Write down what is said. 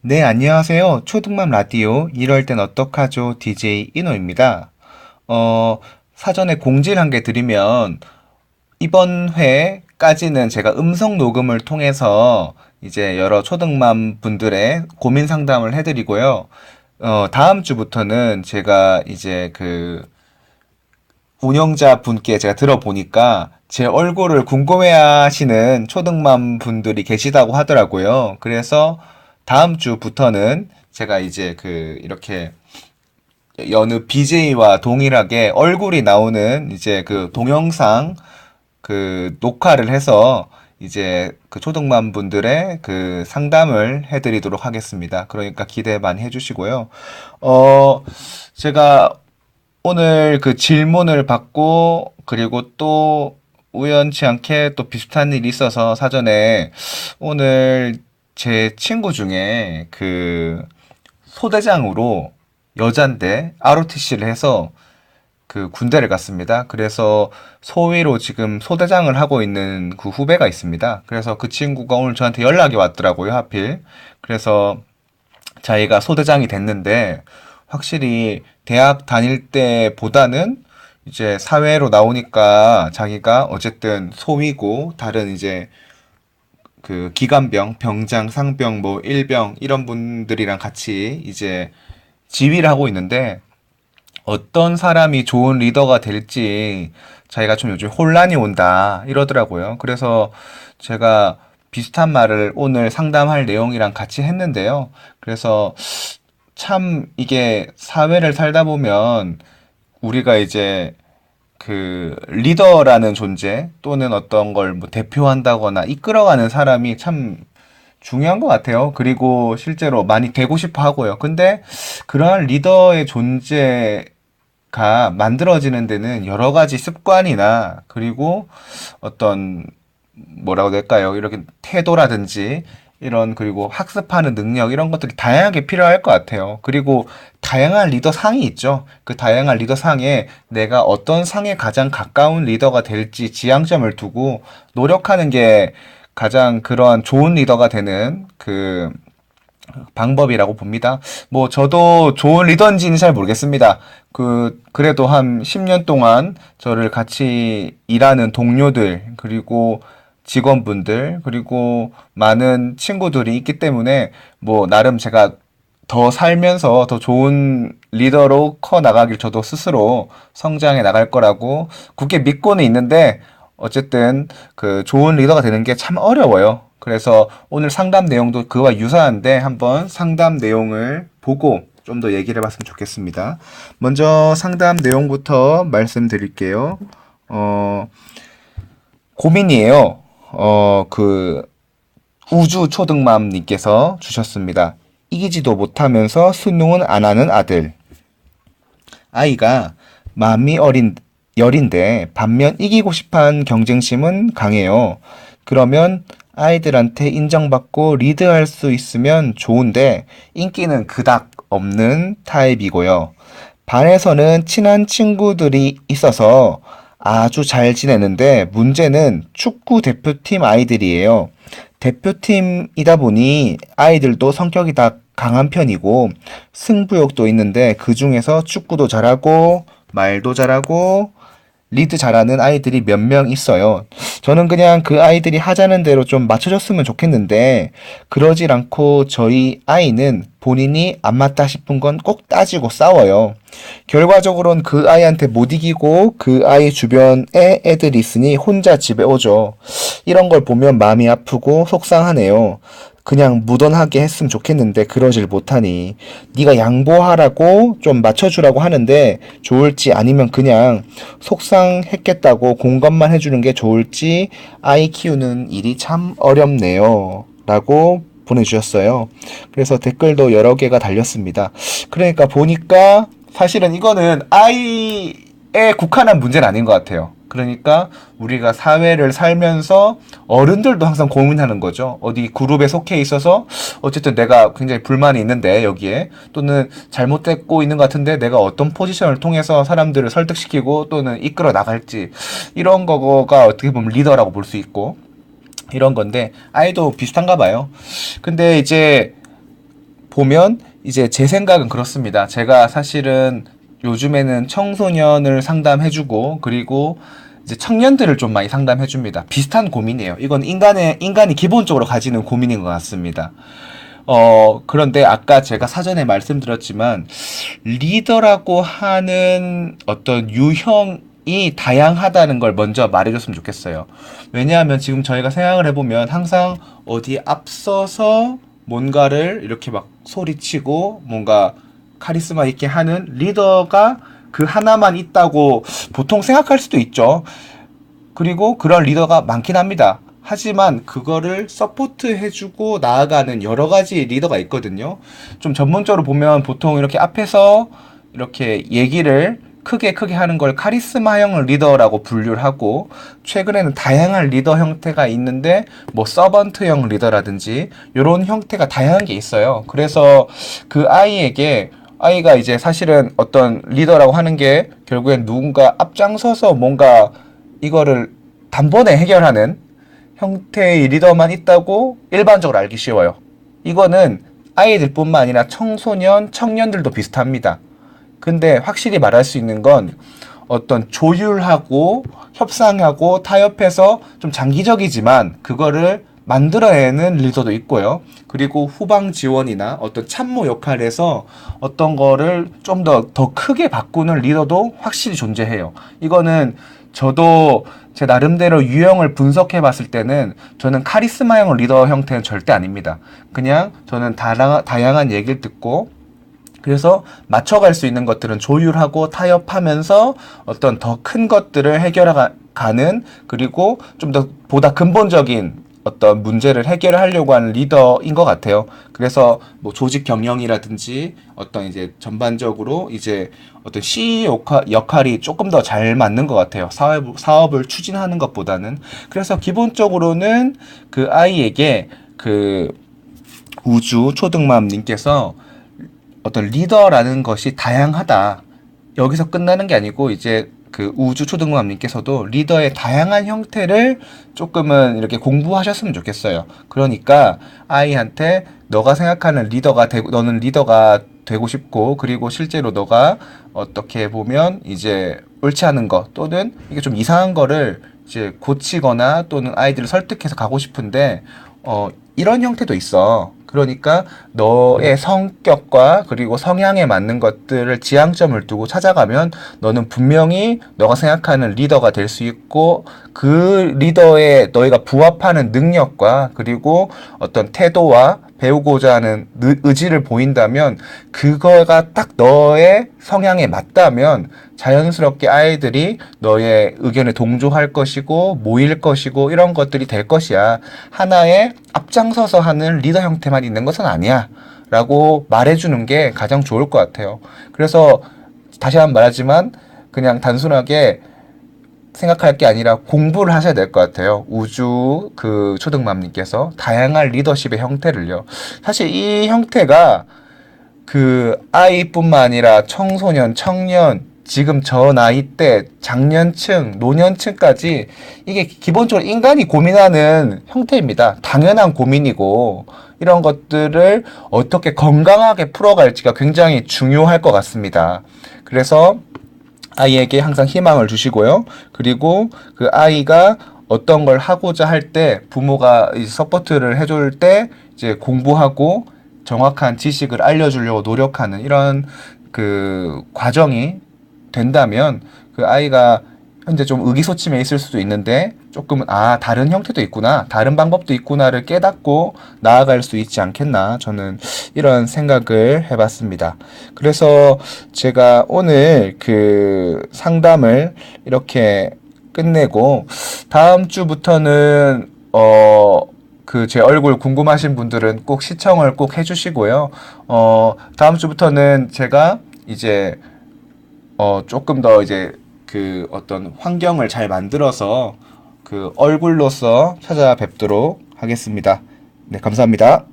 네, 안녕하세요. 초등맘 라디오 이럴 땐 어떡하죠? DJ 이노입니다. 어, 사전에 공지를 한 개 드리면 이번 회까지는 제가 음성 녹음을 통해서 이제 여러 초등맘 분들의 고민 상담을 해드리고요. 다음 주부터는 제가 이제 그 운영자 분께 제가 들어보니까 제 얼굴을 궁금해 하시는 초등맘 분들이 계시다고 하더라고요. 그래서 다음 주부터는 제가 이제 그 이렇게 여느 BJ와 동일하게 얼굴이 나오는 이제 그 동영상 그 녹화를 해서 이제 그 초등맘 분들의 그 상담을 해드리도록 하겠습니다. 그러니까 기대 많이 해주시고요. 어, 제가 오늘 그 질문을 받고 그리고 또 우연치 않게 또 비슷한 일이 있어서 사전에 오늘 제 친구 중에 그 소대장으로 여잔데 ROTC를 해서 그 군대를 갔습니다. 그래서 소위로 지금 소대장을 하고 있는 그 후배가 있습니다. 그래서 그 친구가 오늘 저한테 연락이 왔더라고요, 하필. 그래서 자기가 소대장이 됐는데 확실히 대학 다닐 때보다는 이제 사회로 나오니까 자기가 어쨌든 소위고 다른 이제 그 기관병, 병장, 상병, 뭐 일병 이런 분들이랑 같이 이제 지휘를 하고 있는데 어떤 사람이 좋은 리더가 될지 자기가 좀 요즘 혼란이 온다 이러더라고요. 그래서 제가 비슷한 말을 오늘 상담할 내용이랑 같이 했는데요. 그래서 참 이게 사회를 살다 보면 우리가 이제 그 리더라는 존재 또는 어떤 걸 뭐 대표한다거나 이끌어가는 사람이 참 중요한 것 같아요. 그리고 실제로 많이 되고 싶어 하고요. 근데 그러한 리더의 존재가 만들어지는 데는 여러 가지 습관이나 그리고 어떤 뭐라고 될까요? 이렇게 태도라든지 이런 그리고 학습하는 능력 이런 것들이 다양하게 필요할 것 같아요. 그리고 다양한 리더 상이 있죠. 그 다양한 리더 상에 내가 어떤 상에 가장 가까운 리더가 될지 지향점을 두고 노력하는 게 가장 그러한 좋은 리더가 되는 그 방법이라고 봅니다. 뭐 저도 좋은 리더인지는 잘 모르겠습니다. 그래도 한 10년 동안 저를 같이 일하는 동료들 그리고 직원분들 그리고 많은 친구들이 있기 때문에 뭐 나름 제가 더 살면서 더 좋은 리더로 커 나가길 저도 스스로 성장해 나갈 거라고 굳게 믿고는 있는데 어쨌든 그 좋은 리더가 되는 게 참 어려워요. 그래서 오늘 상담 내용도 그와 유사한데 한번 상담 내용을 보고 좀 더 얘기를 해봤으면 좋겠습니다. 먼저 상담 내용부터 말씀드릴게요. 어, 고민이에요. 그 우주 초등맘님께서 주셨습니다. 이기지도 못하면서 수능은 안 하는 아들. 아이가 마음이 열인데 반면 이기고 싶어하는 경쟁심은 강해요. 그러면 아이들한테 인정받고 리드할 수 있으면 좋은데 인기는 그닥 없는 타입이고요. 반에서는 친한 친구들이 있어서 아주 잘 지내는데 문제는 축구 대표팀 아이들이에요. 대표팀이다 보니 아이들도 성격이 다 강한 편이고 승부욕도 있는데 그 중에서 축구도 잘하고 말도 잘하고 리드 잘하는 아이들이 몇 명 있어요. 저는 그냥 그 아이들이 하자는 대로 좀 맞춰줬으면 좋겠는데 그러질 않고 저희 아이는 본인이 안 맞다 싶은 건 꼭 따지고 싸워요. 결과적으로는 그 아이한테 못 이기고 그 아이 주변에 애들이 있으니 혼자 집에 오죠. 이런 걸 보면 마음이 아프고 속상하네요. 그냥 무던하게 했으면 좋겠는데 그러질 못하니 네가 양보하라고 좀 맞춰주라고 하는데 좋을지 아니면 그냥 속상했겠다고 공감만 해주는 게 좋을지 아이 키우는 일이 참 어렵네요. 라고 보내주셨어요. 그래서 댓글도 여러 개가 달렸습니다. 그러니까 보니까 사실은 이거는 아이에 국한한 문제는 아닌 것 같아요. 그러니까 우리가 사회를 살면서 어른들도 항상 고민하는 거죠. 어디 그룹에 속해 있어서 어쨌든 내가 굉장히 불만이 있는데 여기에 또는 잘못되고 있는 것 같은데 내가 어떤 포지션을 통해서 사람들을 설득시키고 또는 이끌어 나갈지 이런 거가 어떻게 보면 리더라고 볼 수 있고 이런 건데 아이도 비슷한가 봐요. 근데 이제 보면 이제 제 생각은 그렇습니다. 제가 사실은 요즘에는 청소년을 상담해주고 그리고 이제 청년들을 좀 많이 상담해줍니다. 비슷한 고민이에요. 이건 인간이 기본적으로 가지는 고민인 것 같습니다. 그런데 아까 제가 사전에 말씀드렸지만, 리더라고 하는 어떤 유형이 다양하다는 걸 먼저 말해줬으면 좋겠어요. 왜냐하면 지금 저희가 생각을 해보면 항상 어디 앞서서 뭔가를 이렇게 막 소리치고 뭔가 카리스마 있게 하는 리더가 그 하나만 있다고 보통 생각할 수도 있죠. 그리고 그런 리더가 많긴 합니다. 하지만 그거를 서포트 해주고 나아가는 여러 가지 리더가 있거든요. 좀 전문적으로 보면 보통 이렇게 앞에서 이렇게 얘기를 크게 하는 걸 카리스마형 리더라고 분류를 하고, 최근에는 다양한 리더 형태가 있는데 뭐 서번트형 리더라든지 이런 형태가 다양한 게 있어요. 그래서 그 아이가 이제 사실은 어떤 리더라고 하는 게 결국엔 누군가 앞장서서 뭔가 이거를 단번에 해결하는 형태의 리더만 있다고 일반적으로 알기 쉬워요. 이거는 아이들뿐만 아니라 청소년, 청년들도 비슷합니다. 근데 확실히 말할 수 있는 건 어떤 조율하고 협상하고 타협해서 좀 장기적이지만 그거를 만들어내는 리더도 있고요. 그리고 후방 지원이나 어떤 참모 역할에서 어떤 거를 좀 더 크게 바꾸는 리더도 확실히 존재해요. 이거는 저도 제 나름대로 유형을 분석해 봤을 때는 저는 카리스마형 리더 형태는 절대 아닙니다. 그냥 저는 다양한 얘기를 듣고 그래서 맞춰갈 수 있는 것들은 조율하고 타협하면서 어떤 더 큰 것들을 해결하는, 그리고 좀 더 보다 근본적인 어떤 문제를 해결하려고 하는 리더인 것 같아요. 그래서 뭐 조직 경영이라든지 어떤 이제 전반적으로 이제 어떤 CEO 역할이 조금 더 잘 맞는 것 같아요. 사업을 추진하는 것보다는. 그래서 기본적으로는 그 아이에게 그 우주 초등맘님께서 어떤 리더라는 것이 다양하다. 여기서 끝나는 게 아니고 이제 그 우주 초등맘님께서도 리더의 다양한 형태를 조금은 이렇게 공부하셨으면 좋겠어요. 그러니까 아이한테 너가 생각하는 리더가 되고, 너는 리더가 되고 싶고, 그리고 실제로 너가 어떻게 보면 이제 옳지 않은 거 또는 이게 좀 이상한 거를 이제 고치거나 또는 아이들을 설득해서 가고 싶은데 이런 형태도 있어. 그러니까 너의 성격과 그리고 성향에 맞는 것들을 지향점을 두고 찾아가면 너는 분명히 너가 생각하는 리더가 될 수 있고, 그 리더에 너희가 부합하는 능력과 그리고 어떤 태도와 배우고자 하는 의지를 보인다면, 그거가 딱 너의 성향에 맞다면 자연스럽게 아이들이 너의 의견에 동조할 것이고 모일 것이고 이런 것들이 될 것이야. 하나의 앞장서서 하는 리더 형태만 있는 것은 아니야 라고 말해주는 게 가장 좋을 것 같아요. 그래서 다시 한번 말하지만 그냥 단순하게 생각할 게 아니라 공부를 하셔야 될 것 같아요. 우주 그 초등맘님께서 다양한 리더십의 형태를요. 사실 이 형태가 그 아이뿐만 아니라 청소년, 청년, 지금 저 나이 대, 장년층, 노년층까지 이게 기본적으로 인간이 고민하는 형태입니다. 당연한 고민이고 이런 것들을 어떻게 건강하게 풀어갈지가 굉장히 중요할 것 같습니다. 그래서 아이에게 항상 희망을 주시고요. 그리고 그 아이가 어떤 걸 하고자 할 때 부모가 이제 서포트를 해줄 때 이제 공부하고 정확한 지식을 알려주려고 노력하는 이런 그 과정이 된다면 그 아이가 현재 좀 의기소침해 있을 수도 있는데 조금은 다른 형태도 있구나, 다른 방법도 있구나를 깨닫고 나아갈 수 있지 않겠나, 저는 이런 생각을 해봤습니다. 그래서 제가 오늘 그 상담을 이렇게 끝내고 다음 주부터는 그 제 얼굴 궁금하신 분들은 꼭 시청을 꼭 해주시고요. 다음 주부터는 제가 이제 조금 더 이제 그 어떤 환경을 잘 만들어서 그 얼굴로서 찾아뵙도록 하겠습니다. 네, 감사합니다.